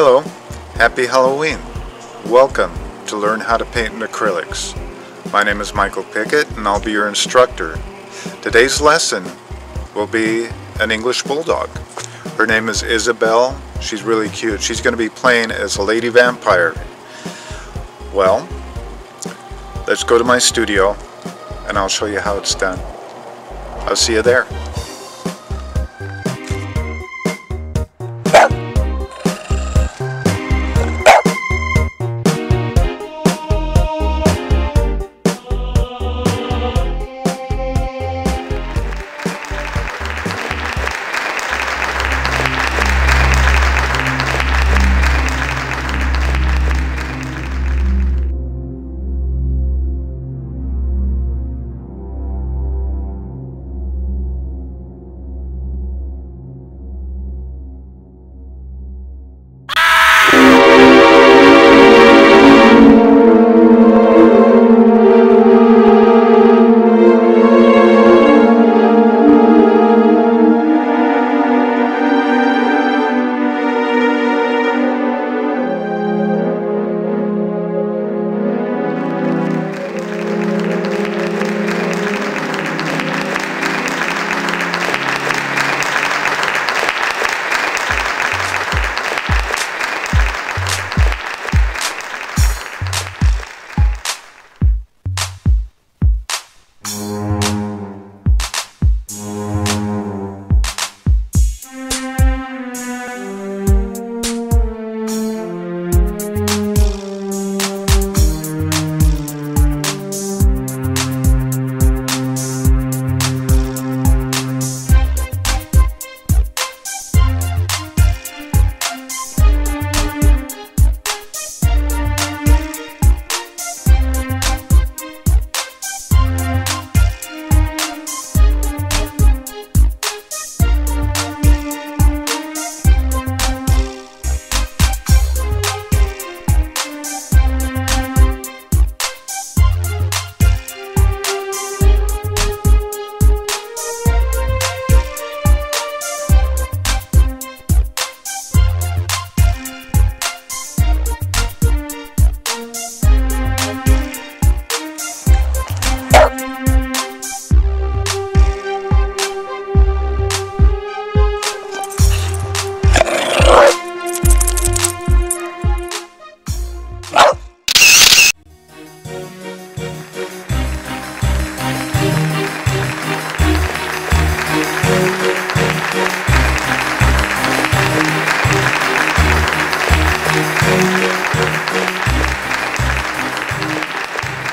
Hello, happy Halloween. Welcome to Learn How to Paint in Acrylics. My name is Michael Pickett and I'll be your instructor. Today's lesson will be an English Bulldog. Her name is Izzablelle. She's really cute. She's going to be playing as a lady vampire. Well, let's go to my studio and I'll show you how it's done. I'll see you there.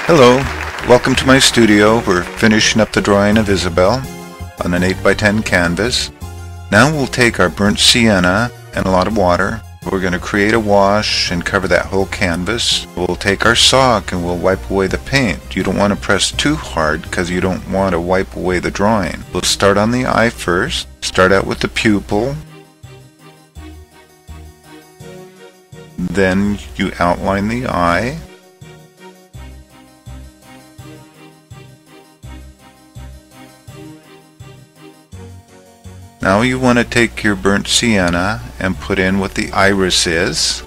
Hello, welcome to my studio. We're finishing up the drawing of Izzablelle on an 8x10 canvas. Now we'll take our burnt sienna and a lot of water. We're going to create a wash and cover that whole canvas. We'll take our sock and we'll wipe away the paint. You don't want to press too hard because you don't want to wipe away the drawing. We'll start on the eye first. Start out with the pupil. Then you outline the eye. Now you want to take your burnt sienna and put in what the iris is.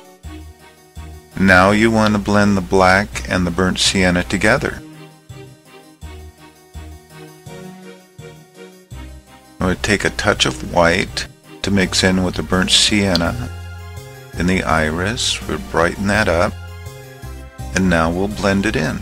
Now you want to blend the black and the burnt sienna together. I'm going to take a touch of white to mix in with the burnt sienna in the iris. We'll brighten that up and now we'll blend it in.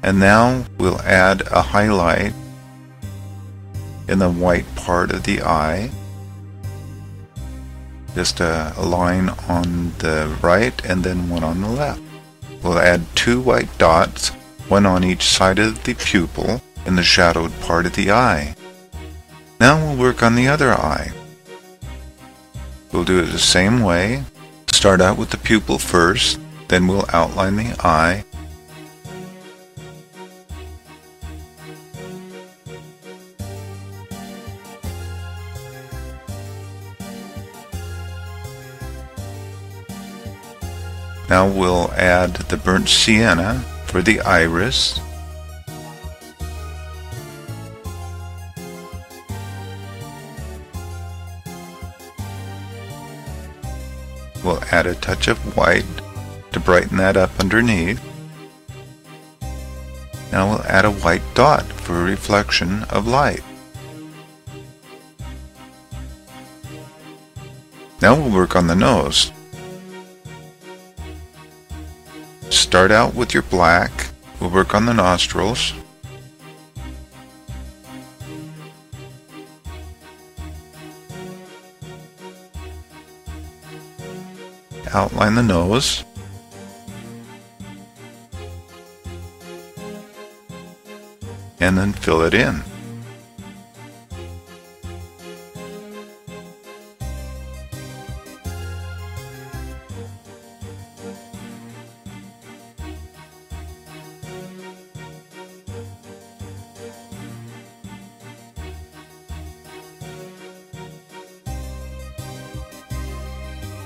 And now we'll add a highlight in the white part of the eye. Just a line on the right and then one on the left. We'll add 2 white dots, one on each side of the pupil in the shadowed part of the eye. Now we'll work on the other eye. We'll do it the same way. Start out with the pupil first, then we'll outline the eye. Now we'll add the burnt sienna for the iris. We'll add a touch of white to brighten that up underneath. Now we'll add a white dot for a reflection of light. Now we'll work on the nose. Start out with your black. We'll work on the nostrils. Outline the nose. And then fill it in.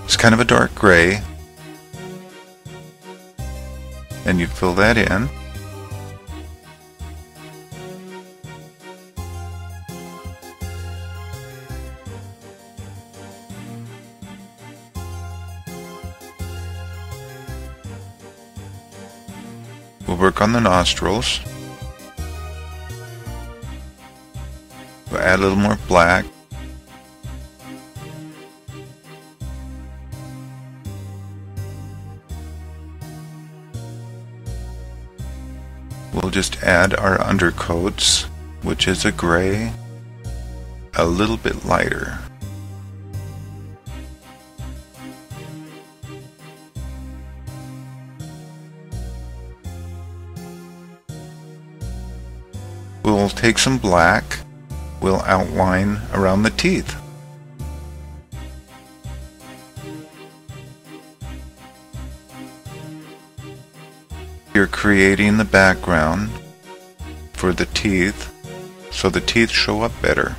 It's kind of a dark gray, and you fill that in. We'll work on the nostrils. We'll add a little more black. We'll just add our undercoats, which is a gray, a little bit lighter. We'll take some black, we'll outline around the teeth. You're creating the background for the teeth so the teeth show up better.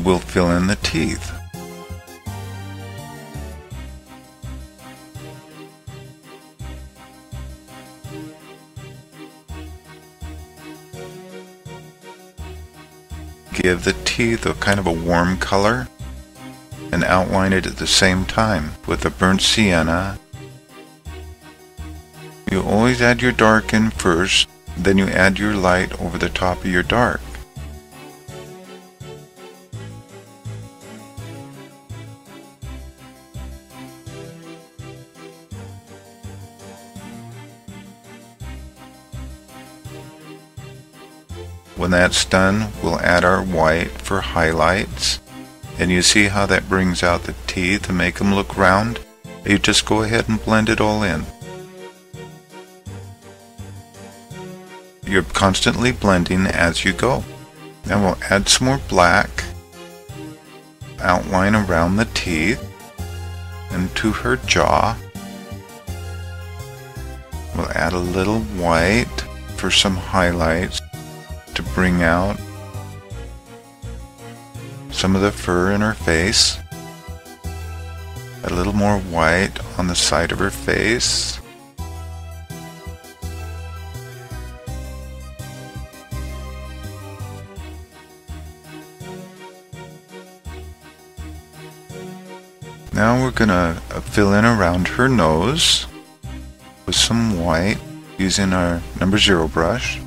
We'll fill in the teeth. Give the teeth a kind of a warm color and outline it at the same time with a burnt sienna. You always add your dark in first, then you add your light over the top of your dark. When that's done, we'll add our white for highlights, and you see how that brings out the teeth and make them look round? You just go ahead and blend it all in. You're constantly blending as you go. Now we'll add some more black, outline around the teeth and to her jaw. We'll add a little white for some highlights to bring out some of the fur in her face. A little more white on the side of her face. Now we're gonna fill in around her nose with some white using our number 0 brush.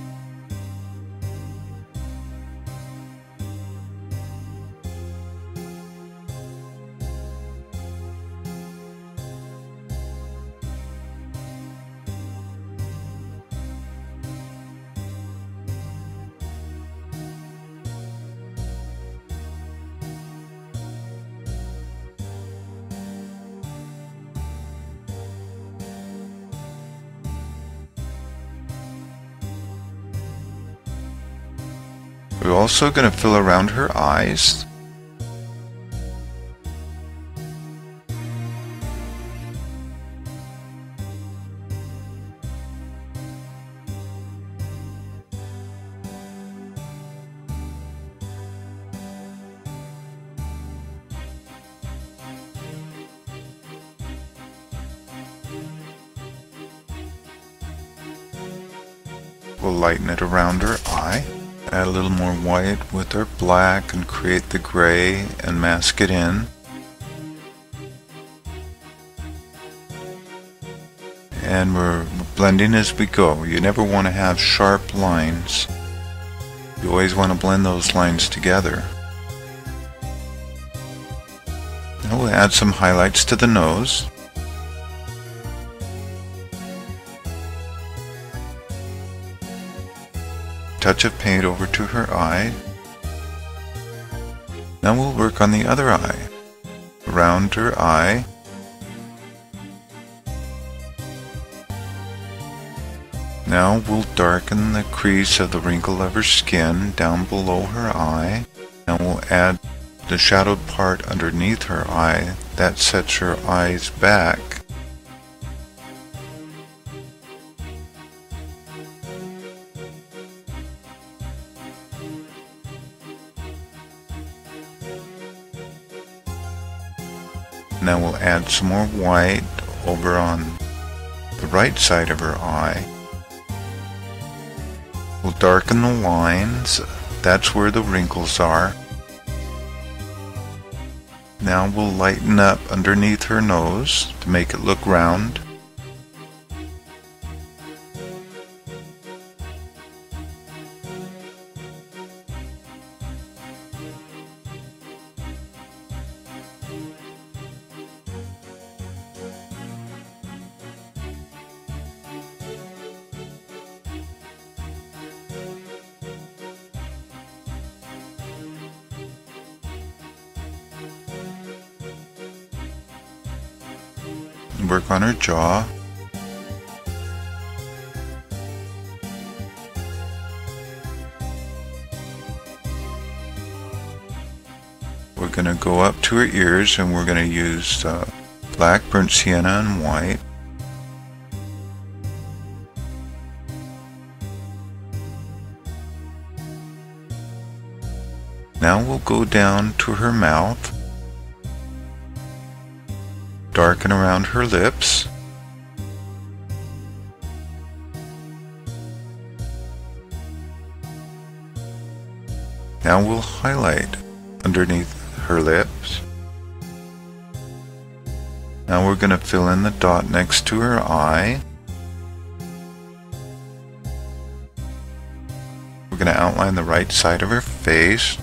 We're also going to fill around her eyes. We'll lighten it around her eye. Add a little more white with our black and create the gray and mask it in. And we're blending as we go. You never want to have sharp lines. You always want to blend those lines together. Now we'll add some highlights to the nose. Touch of paint over to her eye. Now we'll work on the other eye. Around her eye. Now we'll darken the crease of the wrinkle of her skin down below her eye. And we'll add the shadowed part underneath her eye. That sets her eyes back. Now we'll add some more white over on the right side of her eye. We'll darken the lines. That's where the wrinkles are. Now we'll lighten up underneath her nose to make it look round. Work on her jaw. We're going to go up to her ears and we're going to use black, burnt sienna, and white. Now we'll go down to her mouth. Darken around her lips. Now we'll highlight underneath her lips. Now we're going to fill in the dot next to her eye. We're going to outline the right side of her face.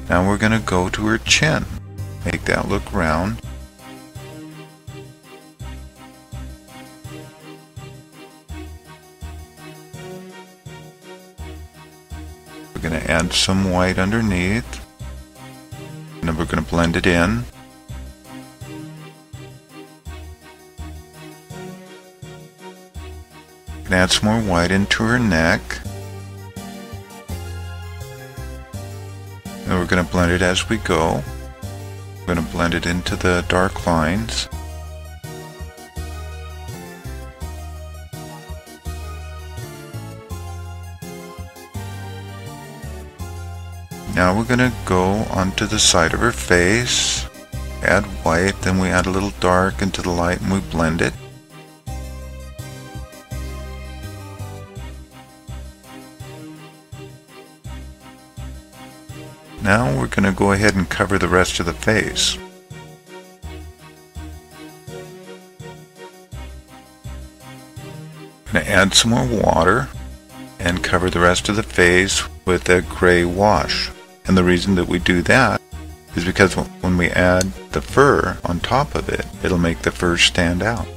Now we're going to go to her chin. Make that look round. We're going to add some white underneath. And then we're going to blend it in. And add some more white into her neck. And we're going to blend it as we go. We're going to blend it into the dark lines. Now we're going to go onto the side of her face, add white, then we add a little dark into the light and we blend it. Now we're going to go ahead and cover the rest of the face. I'm going to add some more water and cover the rest of the face with a gray wash. And the reason that we do that is because when we add the fur on top of it, it'll make the fur stand out.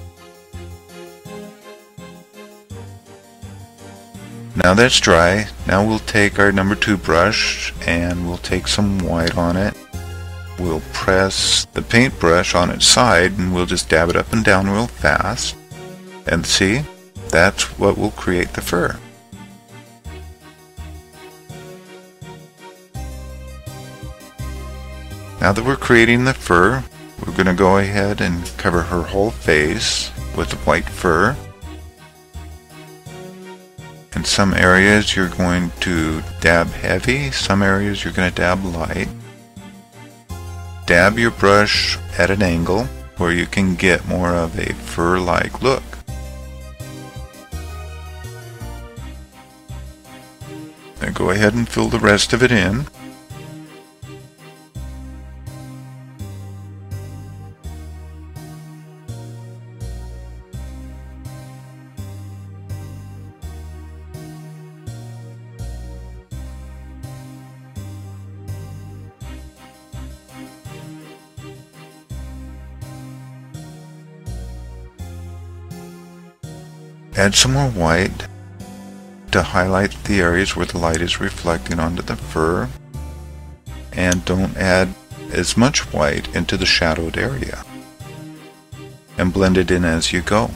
Now that's dry, now we'll take our number 2 brush and we'll take some white on it. We'll press the paintbrush on its side and we'll just dab it up and down real fast. And see, that's what will create the fur. Now that we're creating the fur, we're going to go ahead and cover her whole face with the white fur. In some areas you're going to dab heavy, some areas you're going to dab light. Dab your brush at an angle where you can get more of a fur-like look. Now go ahead and fill the rest of it in. Add some more white to highlight the areas where the light is reflecting onto the fur, and don't add as much white into the shadowed area, and blend it in as you go.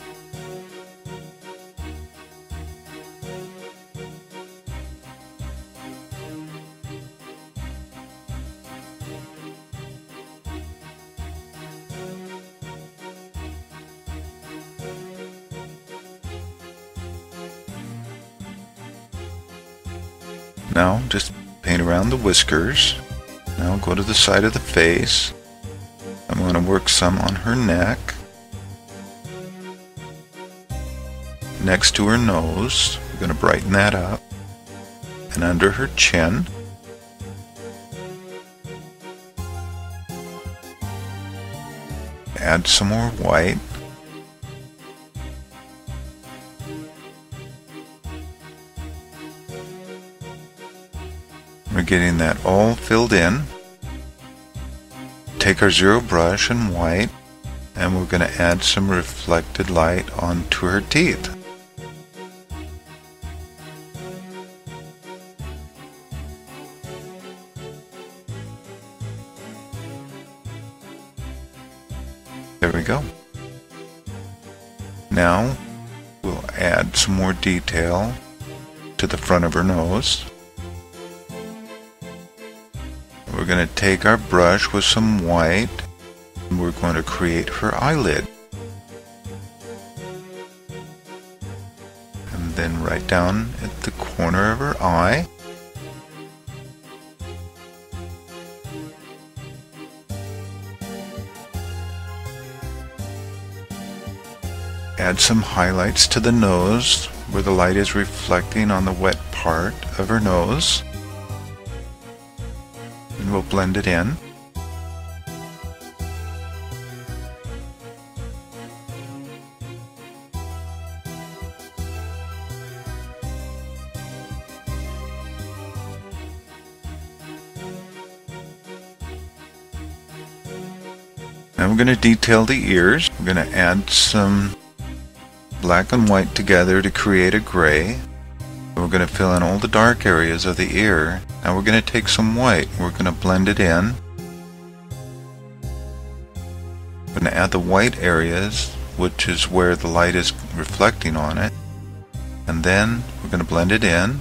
Now just paint around the whiskers. Now go to the side of the face. I'm going to work some on her neck, next to her nose. We're going to brighten that up, and under her chin. Add some more white. We're getting that all filled in. Take our zero brush and white, and we're going to add some reflected light onto her teeth. There we go. Now we'll add some more detail to the front of her nose. We're going to take our brush with some white and we're going to create her eyelid. And then right down at the corner of her eye. Add some highlights to the nose where the light is reflecting on the wet part of her nose. And we'll blend it in. Now we're going to detail the ears. We're going to add some black and white together to create a gray. We're going to fill in all the dark areas of the ear. Now we're going to take some white. We're going to blend it in. We're going to add the white areas, which is where the light is reflecting on it. And then we're going to blend it in.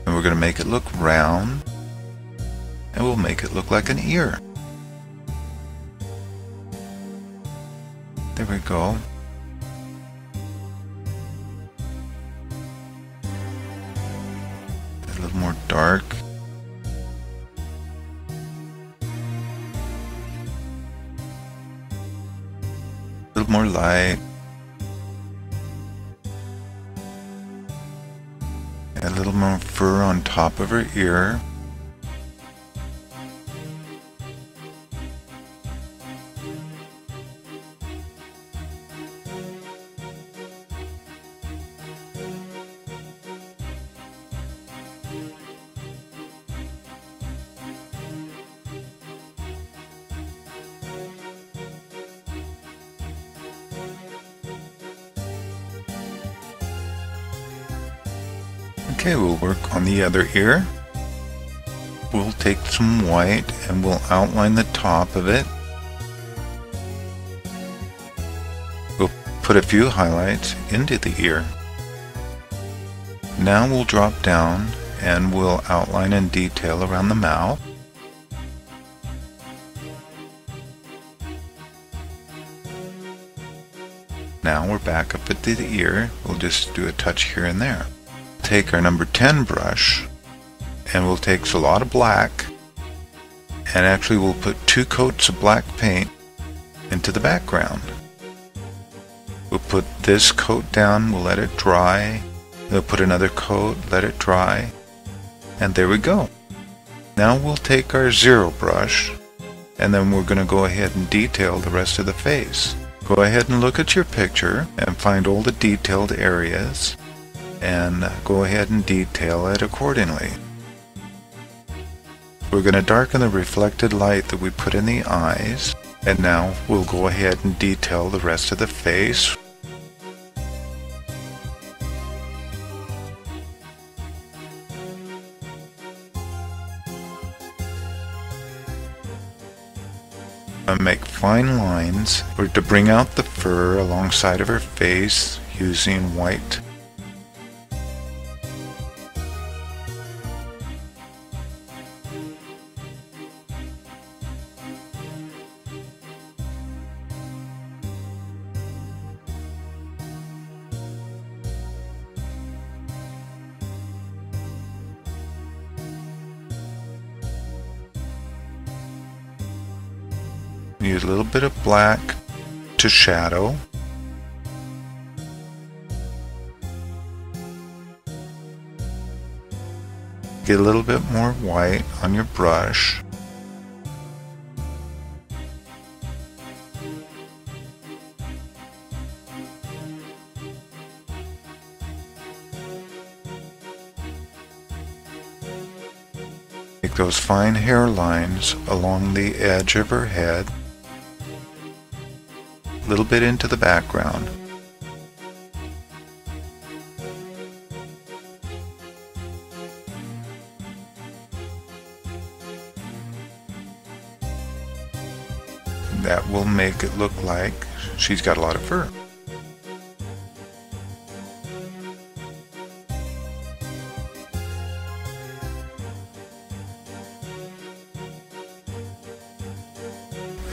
And we're going to make it look round. And we'll make it look like an ear. There we go. A little more dark. A little more light. Add a little more fur on top of her ear. Okay, we'll work on the other ear. We'll take some white and we'll outline the top of it. We'll put a few highlights into the ear. Now we'll drop down and we'll outline and detail around the mouth. Now we're back up at the ear. We'll just do a touch here and there. Take our number 10 brush and we'll take a lot of black, and actually we'll put 2 coats of black paint into the background. We'll put this coat down, we'll let it dry, we'll put another coat, let it dry, and there we go. Now we'll take our 0 brush and then we're going to go ahead and detail the rest of the face. Go ahead and look at your picture and find all the detailed areas and go ahead and detail it accordingly. We're going to darken the reflected light that we put in the eyes, and now we'll go ahead and detail the rest of the face. And make fine lines to bring out the fur alongside of her face using white. Use a little bit of black to shadow. Get a little bit more white on your brush. Make those fine hairlines along the edge of her head. A little bit into the background. That will make it look like she's got a lot of fur.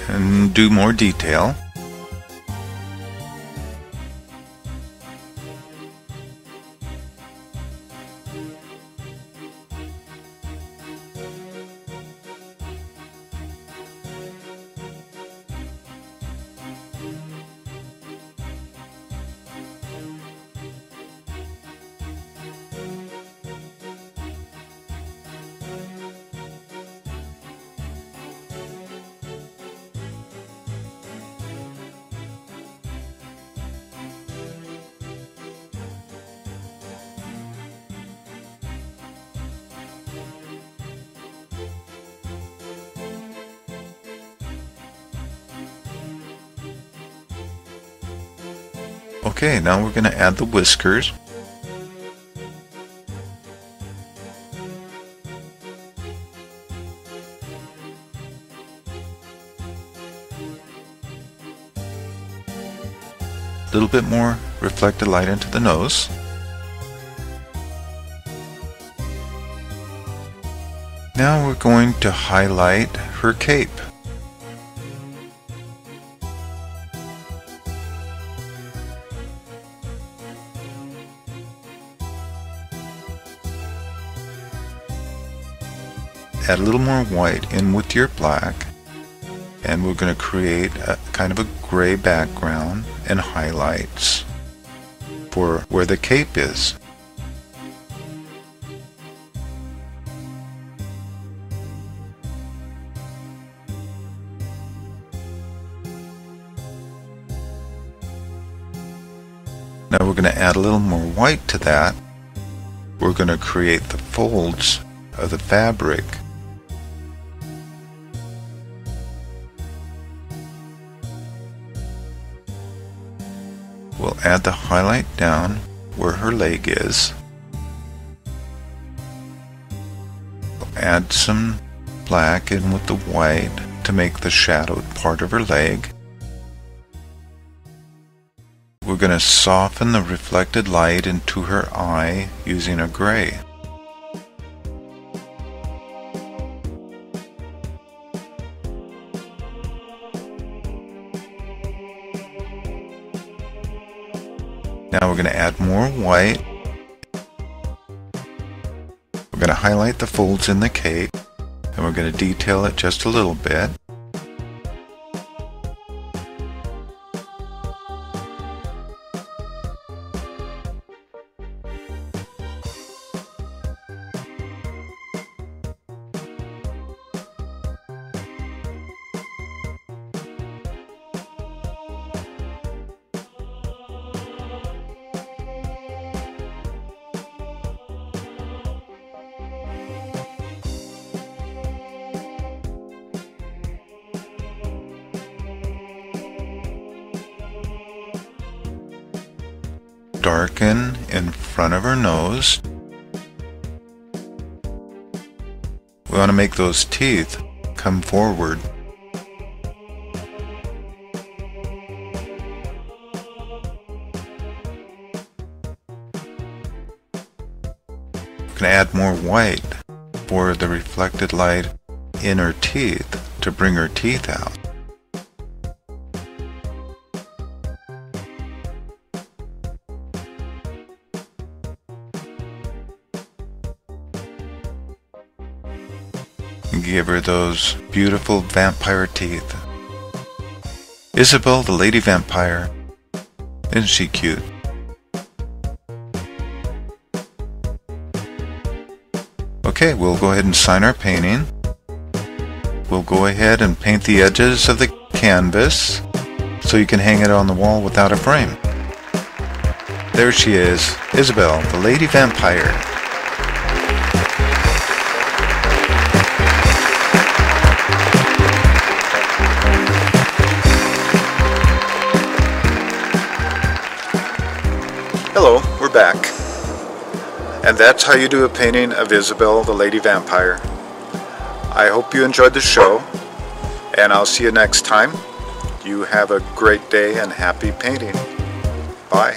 And do more detail. Okay, now we're going to add the whiskers. A little bit more reflected light into the nose. Now we're going to highlight her cape. Add a little more white in with your black, and we're going to create a kind of a gray background and highlights for where the cape is. going to add a little more white to that. We're going to create the folds of the fabric. We'll add the highlight down where her leg is. We'll add some black in with the white to make the shadowed part of her leg. We're going to soften the reflected light into her eye using a gray. Now we're going to add more white. We're going to highlight the folds in the cape, and we're going to detail it just a little bit. Darken in front of her nose. We want to make those teeth come forward. We're going to add more white for the reflected light in her teeth to bring her teeth out. And give her those beautiful vampire teeth. Izzablelle, the lady vampire. Isn't she cute? Okay, we'll go ahead and sign our painting. We'll go ahead and paint the edges of the canvas so you can hang it on the wall without a frame. There she is, Izzablelle, the lady vampire. Hello, we're back. And that's how you do a painting of Izzablelle, the lady vampire. I hope you enjoyed the show, and I'll see you next time. You have a great day and happy painting. Bye.